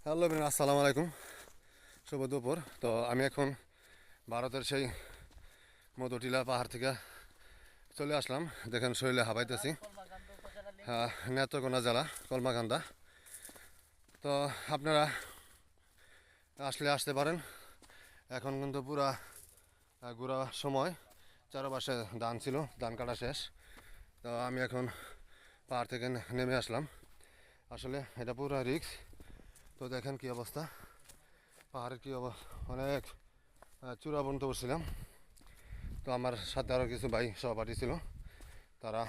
Hello বিন, আসসালামু আলাইকুম, শুভ দুপুর। তো আমি এখন ভারতের সেই মধুটিলা পাহাড় থেকে চলে আসলাম। দেখেন শরীরে হাবাইতেছি। নেত্রকোনা জেলা কলমাকান্দা। তো আপনারা আসলে আসতে পারেন। এখন কিন্তু পুরা ঘোরা সময়, চারপাশে ধান ছিল, ধান কাটা শেষ। তো আমি এখন পাহাড় থেকে নেমে আসলাম। আসলে এটা পুরো রিস্ক। তো দেখেন কি অবস্থা, পাহাড়ের কি অবস্থা, অনেক চূড়া পর্যন্ত উঠছিলাম। তো আমার সাথে আরও কিছু ভাই সহপাঠী ছিল, তারা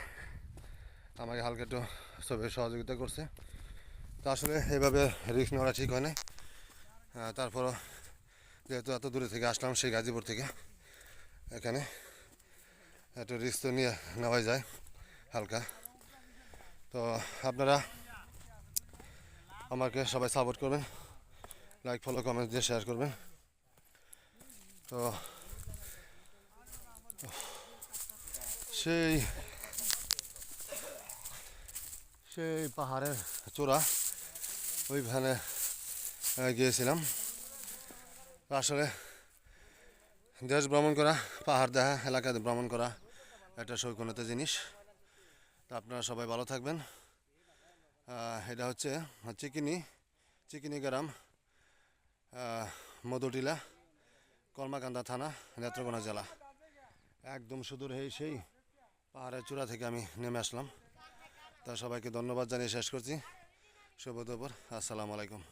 আমাকে হালকা একটু সবাই সহযোগিতা করছে। তো আসলে এইভাবে রিস্ক নেওয়া ঠিক হয় না। তারপরও যেহেতু এত দূরে থেকে আসলাম, সেই গাজীপুর থেকে এখানে, একটু রিস্ক তো নিয়ে নেওয়াই যায় হালকা। তো আপনারা আমাকে সবাই সাপোর্ট করবেন, লাইক ফলো কমেন্ট দিয়ে শেয়ার করবেন। তো সেই সেই পাহাড়ের চূড়া, ওইখানে গিয়েছিলাম। আসলে দেশ ভ্রমণ করা, পাহাড় দেখা, এলাকাতে ভ্রমণ করা একটা শৌখিনতা জিনিস। তা আপনারা সবাই ভালো থাকবেন। এটা হচ্ছে চিকিনি গ্রাম, মধুটিলা, কলমাকান্দা থানা, নেত্রকোনা জেলা। একদম সুদূর সেই পাহাড়ের চূড়া থেকে আমি নেমে আসলাম। তা সবাইকে ধন্যবাদ জানিয়ে শেষ করছি। শুভ দুপুর, আসসালামু আলাইকুম।